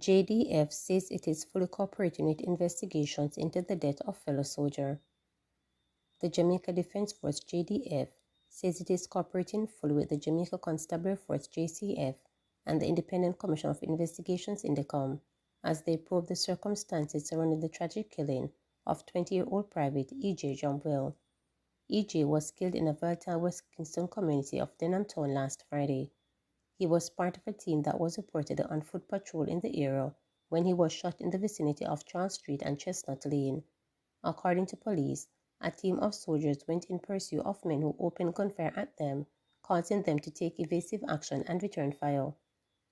JDF says it is fully cooperating with investigations into the death of fellow soldier. The Jamaica Defense Force JDF says it is cooperating fully with the Jamaica Constabulary Force JCF and the Independent Commission of Investigations INDECOM as they probe the circumstances surrounding the tragic killing of 20-year-old Private E.J. Jumpwell. E.J. was killed in a volatile West Kingston community of Denham Town last Friday. He was part of a team that was reportedly on foot patrol in the area when he was shot in the vicinity of Charles Street and Chestnut Lane. According to police, a team of soldiers went in pursuit of men who opened gunfire at them, causing them to take evasive action and return fire.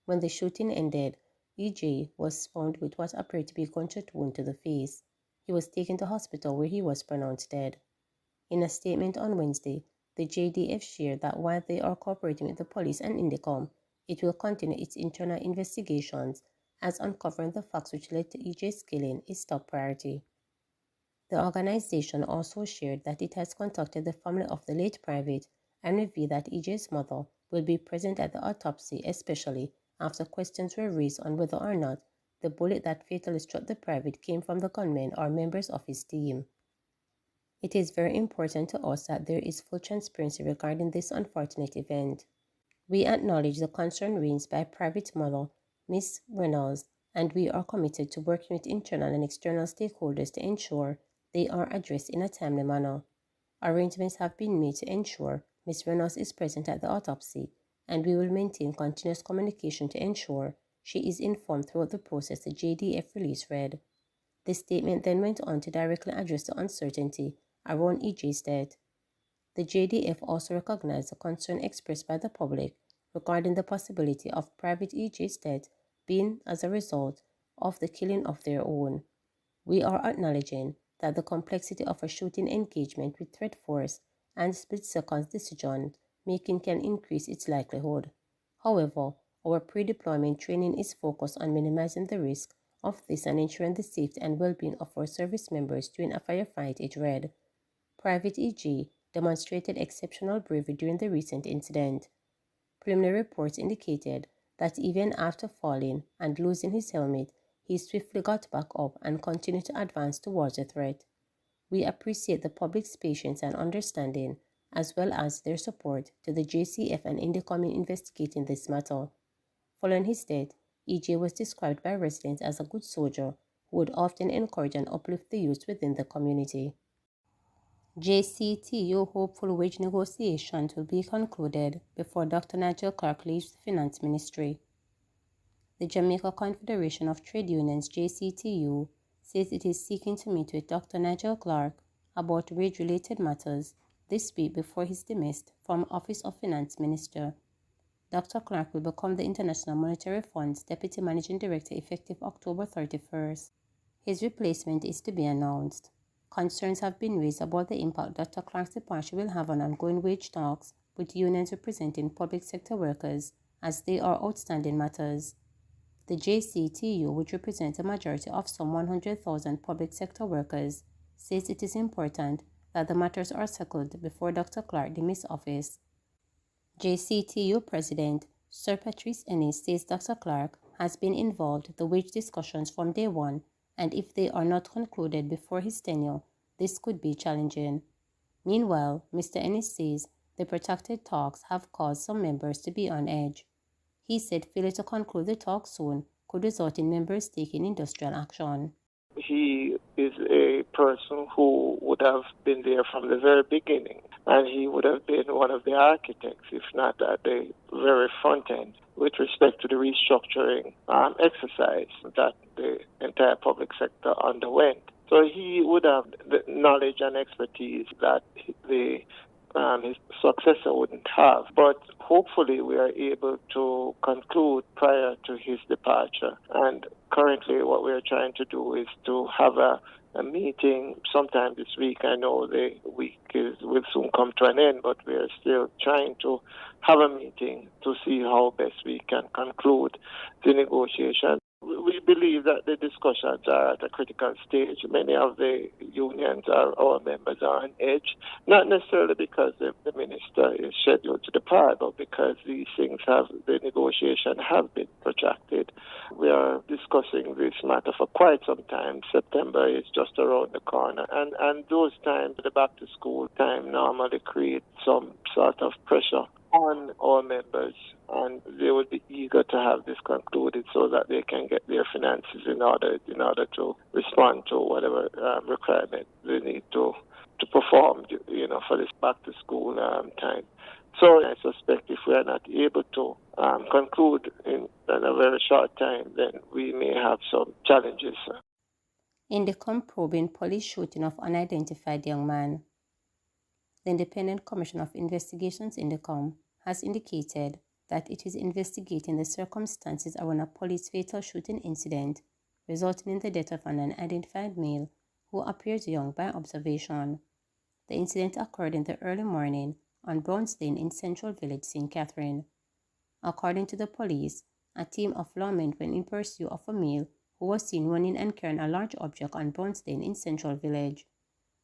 When the shooting ended, E.J. was found with what appeared to be a gunshot wound to the face. He was taken to hospital where he was pronounced dead. In a statement on Wednesday, the JDF shared that while they are cooperating with the police and INDECOM, it will continue its internal investigations as uncovering the facts which led to E.J.'s killing is top priority. The organization also shared that it has contacted the family of the late private and revealed that E.J.'s mother will be present at the autopsy, especially after questions were raised on whether or not the bullet that fatally struck the private came from the gunmen or members of his team. It is very important to us that there is full transparency regarding this unfortunate event. We acknowledge the concern raised by Private Mother, Ms. Reynolds, and we are committed to working with internal and external stakeholders to ensure they are addressed in a timely manner. Arrangements have been made to ensure Ms. Reynolds is present at the autopsy, and we will maintain continuous communication to ensure she is informed throughout the process, the JDF release read. The statement then went on to directly address the uncertainty around E.J.'s death. The JDF also recognized the concern expressed by the public regarding the possibility of Private E.J.'s death being as a result of the killing of their own. We are acknowledging that the complexity of a shooting engagement with threat force and split-second decision making can increase its likelihood. However, our pre-deployment training is focused on minimizing the risk of this and ensuring the safety and well-being of our service members during a firefight, it read. Private E.J. demonstrated exceptional bravery during the recent incident. Preliminary reports indicated that even after falling and losing his helmet, he swiftly got back up and continued to advance towards the threat. We appreciate the public's patience and understanding, as well as their support to the JCF and INDECOM in investigating this matter. Following his death, E.J. was described by residents as a good soldier who would often encourage and uplift the youth within the community. JCTU hopeful wage negotiations will be concluded before Dr. Nigel Clark leaves the Finance Ministry. The Jamaica Confederation of Trade Unions JCTU says it is seeking to meet with Dr. Nigel Clark about wage-related matters this week before he is dismissed from Office of Finance Minister. Dr. Clark will become the International Monetary Fund's Deputy Managing Director effective October 31st. His replacement is to be announced. Concerns have been raised about the impact Dr. Clark's departure will have on ongoing wage talks with unions representing public sector workers, as they are outstanding matters. The JCTU, which represents a majority of some 100,000 public sector workers, says it is important that the matters are settled before Dr. Clark demisses office. JCTU President Sir Patrice Ennis says Dr. Clark has been involved in the wage discussions from day one, and if they are not concluded before his tenure, this could be challenging. Meanwhile, Mr. Ennis says the protracted talks have caused some members to be on edge. He said failure to conclude the talks soon could result in members taking industrial action. He is a person who would have been there from the very beginning, and he would have been one of the architects, if not at the very front end, with respect to the restructuring exercise that the entire public sector underwent. So he would have the knowledge and expertise that his successor wouldn't have. But hopefully we are able to conclude prior to his departure. And currently what we are trying to do is to have a meeting sometime this week. I know the week will soon come to an end, but we are still trying to have a meeting to see how best we can conclude the negotiation. We believe that the discussions are at a critical stage. Many of the unions our members are on edge, not necessarily because the minister is scheduled to depart, but because the negotiation have been protracted. We are discussing this matter for quite some time. September is just around the corner, and those times, the back to school time, normally create some sort of pressure on our members, and they would be eager to have this concluded so that they can get their finances in order to respond to whatever requirement they need to perform, for this back to school time. So I suspect if we are not able to conclude in a very short time, then we may have some challenges. Indicom probing police shooting of unidentified young man. The Independent Commission of Investigations Indicom has indicated that it is investigating the circumstances around a police fatal shooting incident resulting in the death of an unidentified male who appears young by observation. The incident occurred in the early morning on Browns Lane in Central Village, St. Catherine. According to the police, a team of lawmen went in pursuit of a male who was seen running and carrying a large object on Browns Lane in Central Village.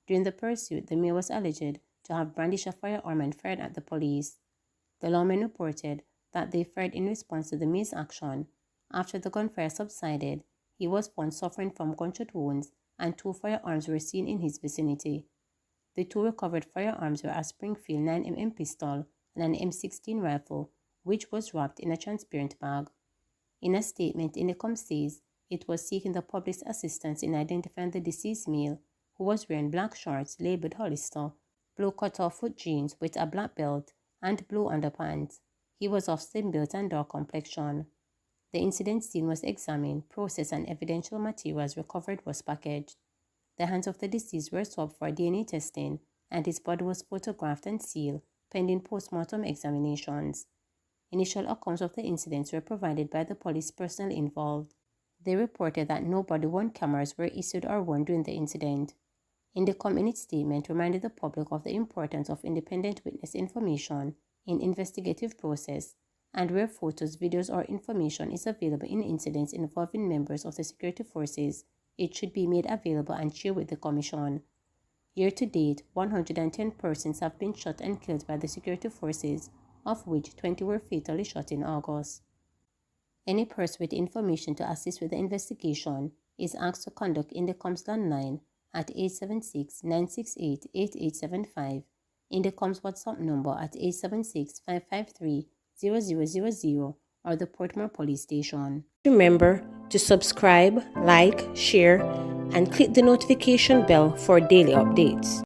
During the pursuit, the male was alleged to have brandished a firearm and fired at the police. The lawmen reported that they fired in response to the male's action. After the gunfire subsided, he was found suffering from gunshot wounds and 2 firearms were seen in his vicinity. The 2 recovered firearms were a Springfield 9mm pistol and an M16 rifle, which was wrapped in a transparent bag. In a statement, Indicom says it was seeking the public's assistance in identifying the deceased male, who was wearing black shorts labeled Hollister, blue cut-off foot jeans with a black belt, and blue underpants. He was of slim build and dark complexion. The incident scene was examined, processed, and evidential materials recovered was packaged. The hands of the deceased were swabbed for DNA testing, and his body was photographed and sealed, pending post-mortem examinations. Initial accounts of the incidents were provided by the police personnel involved. They reported that no body-worn cameras were issued or worn during the incident. Indicom in its statement reminded the public of the importance of independent witness information in investigative process, and where photos, videos, or information is available in incidents involving members of the security forces, it should be made available and shared with the Commission. Year to date, 110 persons have been shot and killed by the security forces, of which 20 were fatally shot in August. Any person with information to assist with the investigation is asked to contact Indicom's landline at 876-968-8875, Indicom's WhatsApp number at 876-553-0000, or the Portmore Police Station. Remember to subscribe, like, share, and click the notification bell for daily updates.